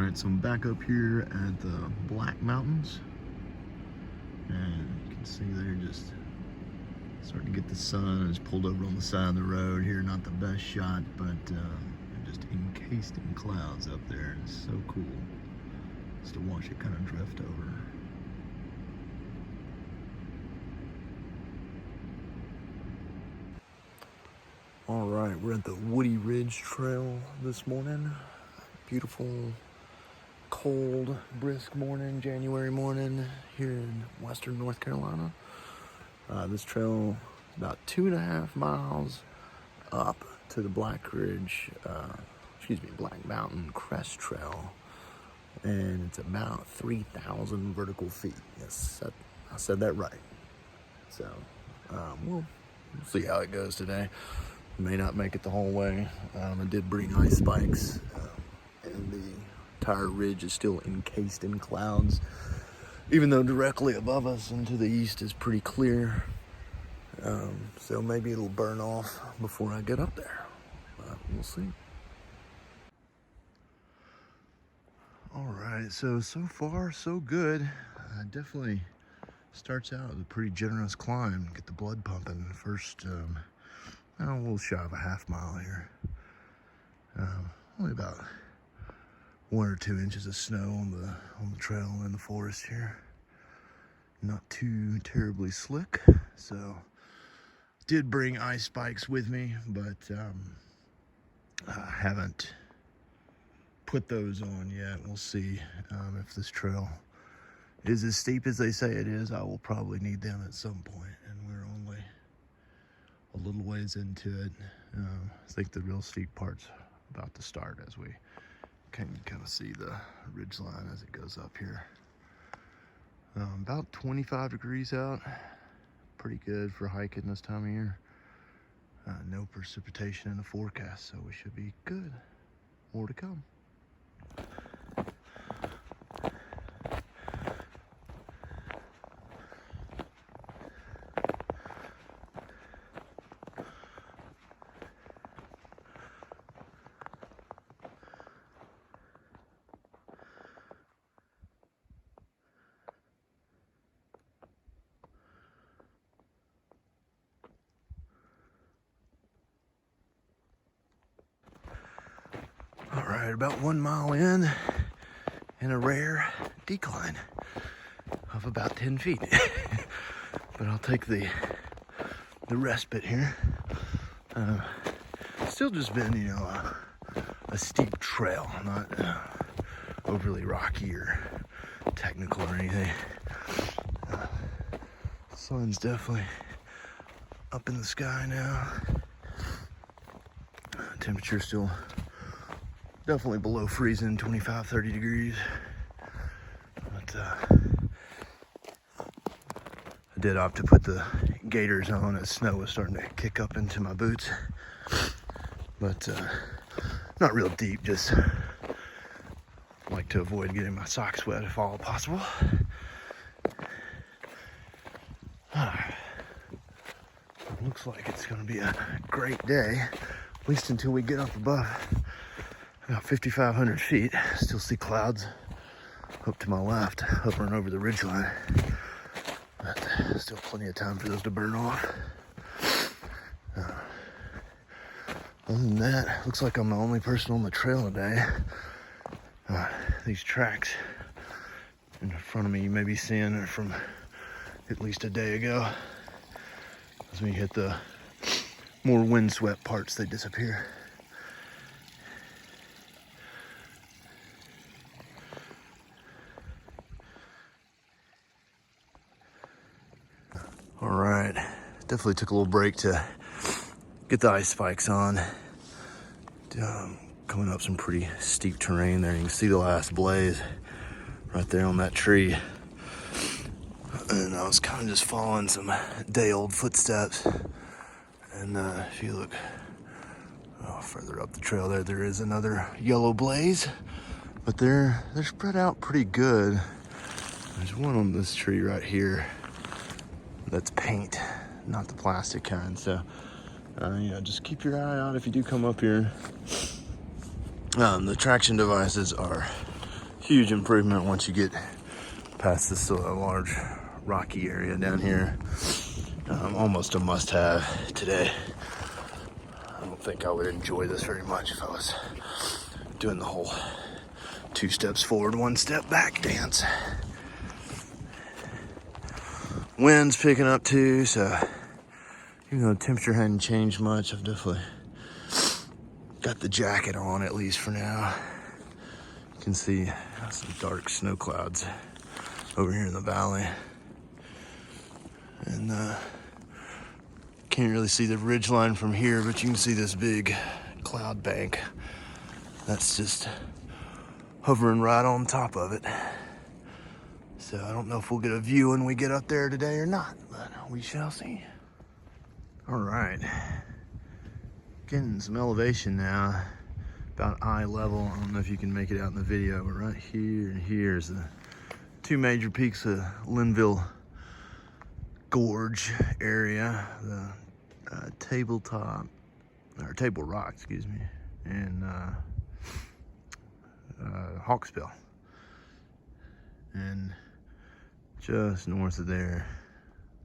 Alright, so I'm back up here at the Black Mountains, and you can see there just starting to get the sun. I just pulled over on the side of the road here. Not the best shot, but just encased in clouds up there. It's so cool just to watch it kind of drift over. All right, we're at the Woody Ridge Trail this morning. Beautiful, cold, brisk morning, January morning here in western North Carolina. This trail is about 2.5 miles up to the Black Mountain Crest Trail, and it's about 3,000 vertical feet. Yes, I said that right. So we'll see how it goes today. May not make it the whole way. I did bring ice spikes, and the entire ridge is still encased in clouds, even though directly above us and to the east is pretty clear. So maybe it'll burn off before I get up there. We'll see. All right, so far so good. Definitely starts out with a pretty generous climb. Get the blood pumping. First, a little shy of a half mile here. Only about 1 or 2 inches of snow on the trail in the forest here. Not too terribly slick, so did bring ice spikes with me, but I haven't put those on yet. We'll see if this trail is as steep as they say it is. I will probably need them at some point, and we're only a little ways into it. I think the real steep part's about to start as we can kind of see the ridge line as it goes up here. About 25 degrees out. Pretty good for hiking this time of year. No precipitation in the forecast, so we should be good. More to come. All right, about 1 mile in a rare decline of about 10 feet. But I'll take the respite here. Still just been, a steep trail, not overly rocky or technical or anything. Sun's definitely up in the sky now. Temperature still definitely below freezing, 25, 30 degrees. But I did opt to put the gaiters on as snow was starting to kick up into my boots. But not real deep, just like to avoid getting my socks wet if all possible. Looks like it's gonna be a great day, at least until we get up above about 5,500 feet. Still see clouds up to my left, up and over the ridgeline. But still plenty of time for those to burn off. Other than that, looks like I'm the only person on the trail today. These tracks in front of me you may be seeing are from at least a day ago. As we hit the more windswept parts, they disappear. All right, definitely took a little break to get the ice spikes on. Coming up some pretty steep terrain there. You can see the last blaze right there on that tree. And I was kind of just following some day-old footsteps. And if you look further up the trail there is another yellow blaze. But they're spread out pretty good. There's one on this tree right here that's paint, not the plastic kind. So, just keep your eye out if you do come up here. The traction devices are huge improvement once you get past this large rocky area down here. Almost a must-have today. I don't think I would enjoy this very much if I was doing the whole 2 steps forward, 1 step back dance. Wind's picking up too, so even though the temperature hadn't changed much, I've definitely got the jacket on, at least for now. You can see some dark snow clouds over here in the valley. And can't really see the ridge line from here, but you can see this big cloud bank that's just hovering right on top of it. So I don't know if we'll get a view when we get up there today or not, but we shall see. All right, getting some elevation now, about eye level. I don't know if you can make it out in the video, but right here and here is the 2 major peaks of Linville Gorge area, the Table Rock, excuse me, and Hawksbill. And just north of there,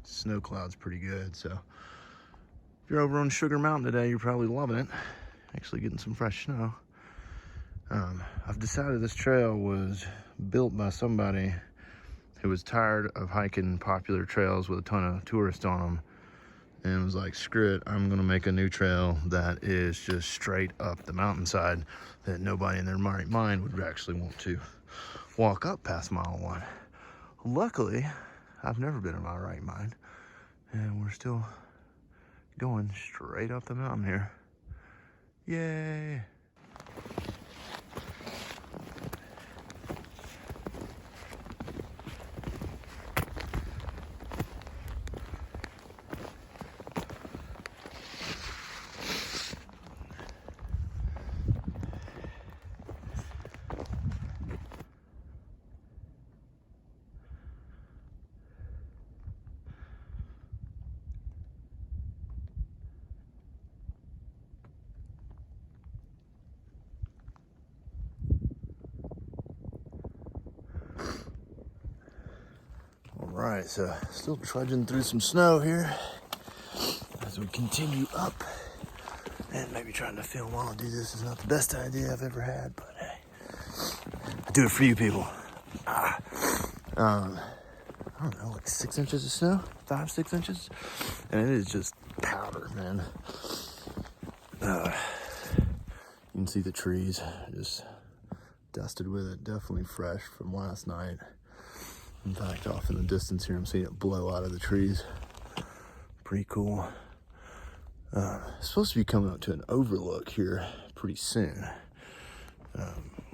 snow cloud's pretty good. So if you're over on Sugar Mountain today, you're probably loving it. Actually getting some fresh snow. I've decided this trail was built by somebody who was tired of hiking popular trails with a ton of tourists on them and was like, screw it, I'm gonna make a new trail that is just straight up the mountainside that nobody in their right mind would actually want to walk up past mile 1. Luckily, I've never been in my right mind, and we're still going straight up the mountain here. Yay! Alright, so still trudging through some snow here as we continue up. And maybe trying to film while I do this is not the best idea I've ever had, but hey, I do it for you people. I don't know, like 6 inches of snow? 5, 6 inches? And it is just powder, man. You can see the trees just dusted with it. Definitely fresh from last night. In fact, off in the distance here, I'm seeing it blow out of the trees. Pretty cool. It's supposed to be coming up to an overlook here pretty soon,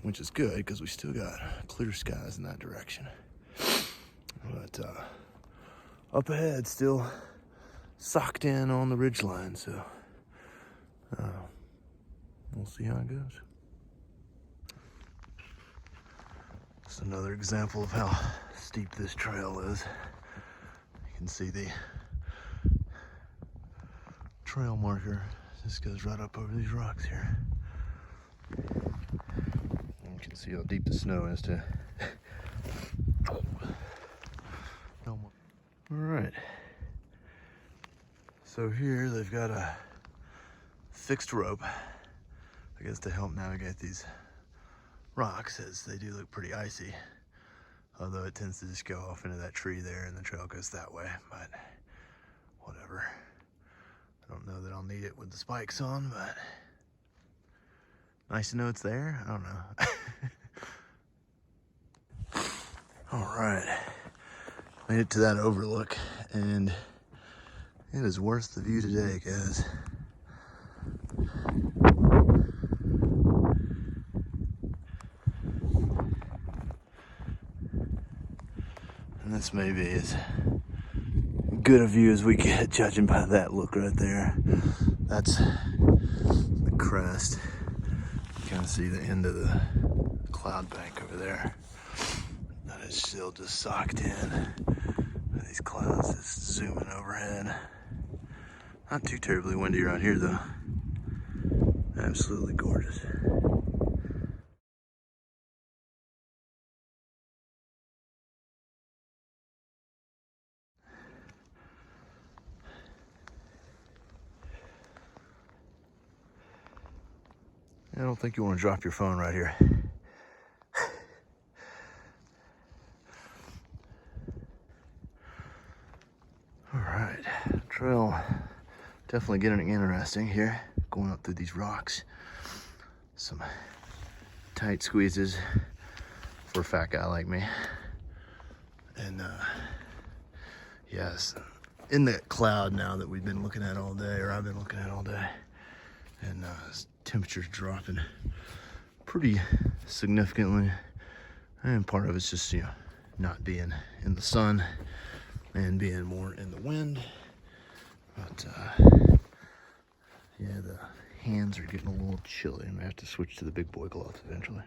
which is good because we still got clear skies in that direction. But up ahead, still socked in on the ridgeline, so we'll see how it goes. It's another example of how steep this trail is. You can see the trail marker. This goes right up over these rocks here. And you can see how deep the snow is too. No more. All right. So here they've got a fixed rope, I guess, to help navigate these rocks, as they do look pretty icy. Although it tends to just go off into that tree there and the trail goes that way, but whatever. I don't know that I'll need it with the spikes on, but nice to know it's there. I don't know. All right, made it to that overlook, and it is worth the view today, guys. And this may be as good a view as we get, judging by that look right there. That's the crest. You kind of see the end of the cloud bank over there. That is still just socked in. These clouds just zooming overhead. Not too terribly windy around here though. Absolutely gorgeous. I don't think you want to drop your phone right here. All right, trail definitely getting interesting here. Going up through these rocks. Some tight squeezes for a fat guy like me. And yes, in that cloud now that we've been looking at all day, or I've been looking at all day, and temperature's dropping pretty significantly. And part of it's just, you know, not being in the sun and being more in the wind. But yeah, the hands are getting a little chilly. I may have to switch to the big boy gloves eventually.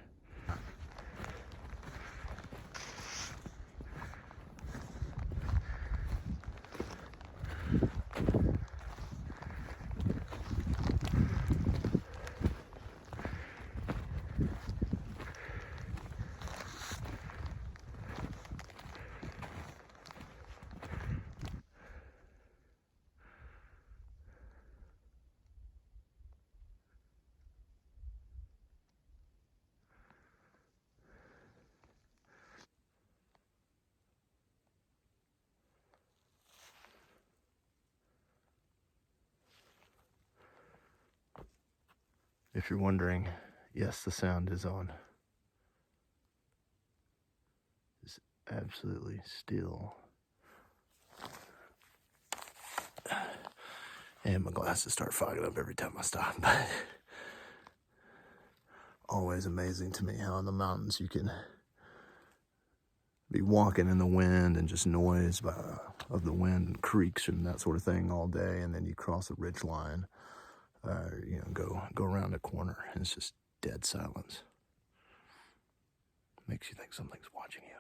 If you're wondering, yes, the sound is on. It's absolutely still. And my glasses start fogging up every time I stop. But always amazing to me how in the mountains you can be walking in the wind and just noise of the wind and creeks and that sort of thing all day, and then you cross a ridge line, you know, go around a corner, and it's just dead silence. Makes you think something's watching you.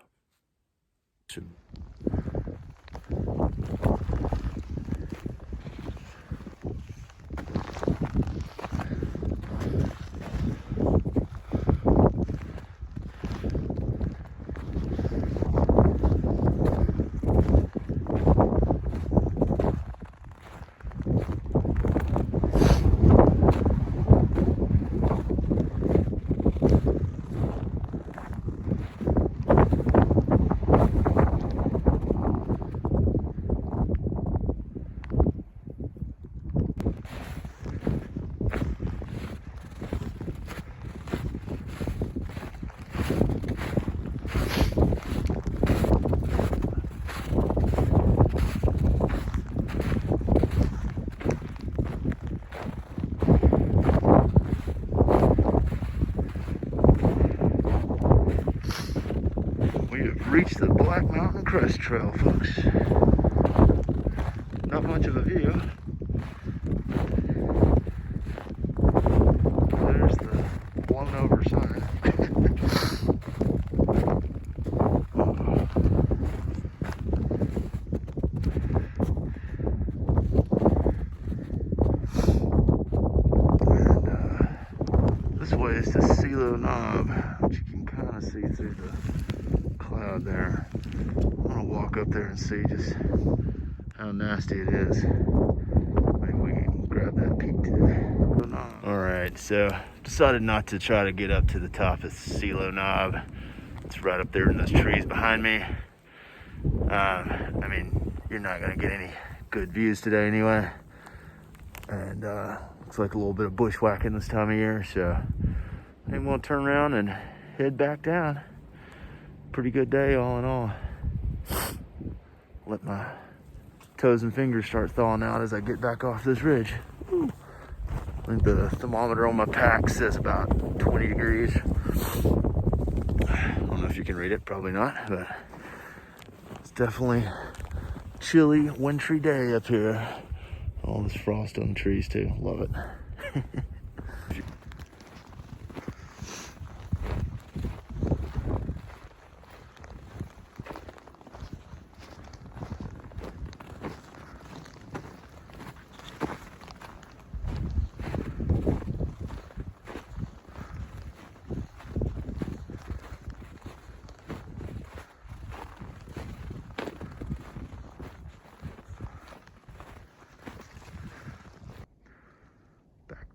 We have reached the Black Mountain Crest Trail, folks. Not much of a view. There's the blown over sign. And this way is to Silo Knob, which you can kind of see through the cloud there. I'm gonna walk up there and see just how nasty it is. Maybe we can grab that peak today. All right, so decided not to try to get up to the top of Silo Knob. It's right up there in those trees behind me. I mean, you're not gonna get any good views today anyway. And looks like a little bit of bushwhacking this time of year, so I think we'll turn around and head back down. Pretty good day all in all. Let my toes and fingers start thawing out as I get back off this ridge. Woo. I think the thermometer on my pack says about 20 degrees. I don't know if you can read it, probably not, but it's definitely a chilly, wintry day up here. All this frost on the trees too, love it.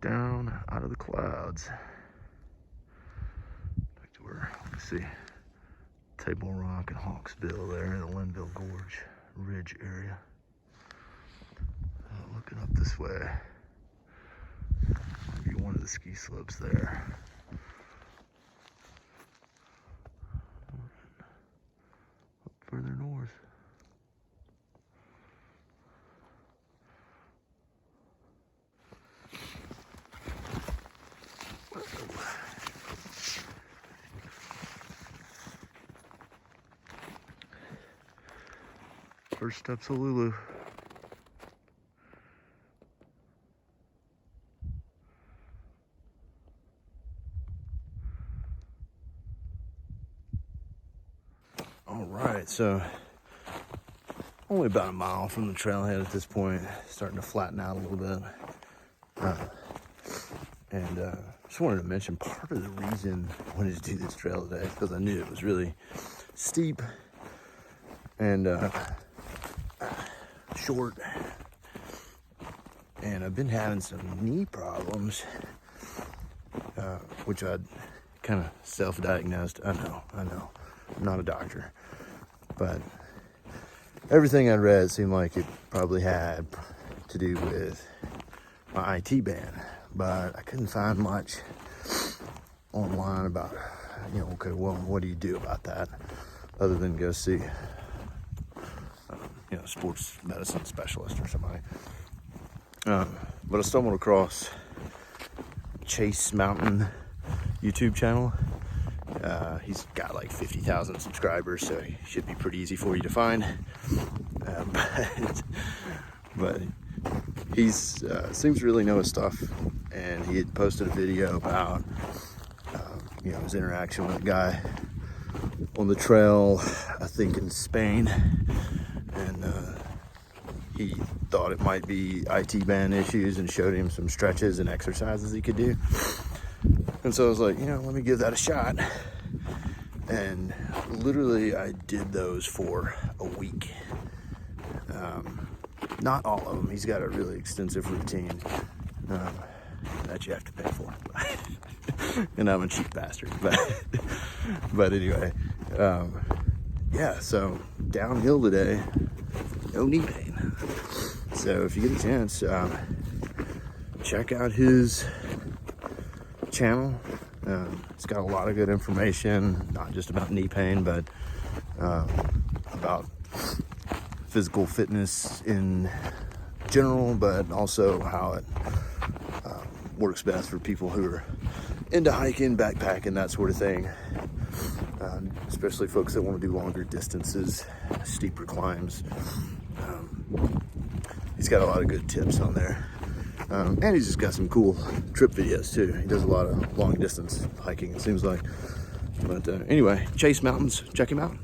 Down out of the clouds. see Table Rock and Hawksbill there in the Linville Gorge Ridge area. Looking up this way, maybe one of the ski slopes there. Up further north. First steps of Lulu. All right, so only about a mile from the trailhead at this point, starting to flatten out a little bit. Just wanted to mention part of the reason I wanted to do this trail today is because I knew it was really steep and short, and I've been having some knee problems, which I'd kind of self-diagnosed. I know, I'm not a doctor, but everything I read seemed like it probably had to do with my IT band, but I couldn't find much online about, okay, well, what do you do about that other than go see sports medicine specialist or somebody. But I stumbled across Chase Mountain YouTube channel. He's got like 50,000 subscribers, so he should be pretty easy for you to find. But he's seems to really know his stuff, and he had posted a video about his interaction with a guy on the trail, I think in Spain, and he thought it might be IT band issues and showed him some stretches and exercises he could do. And so I was like, let me give that a shot. And literally I did those for a week. Not all of them. He's got a really extensive routine that you have to pay for. And I'm a cheap bastard. But anyway, yeah, so downhill today, no knee pain. So if you get a chance, check out his channel. It's got a lot of good information, not just about knee pain, but about physical fitness in general, but also how it works best for people who are into hiking, backpacking, that sort of thing. Especially folks that want to do longer distances, steeper climbs. He's got a lot of good tips on there. And he's just got some cool trip videos too. He does a lot of long distance hiking, it seems like. But anyway, Chase Mountains, check him out.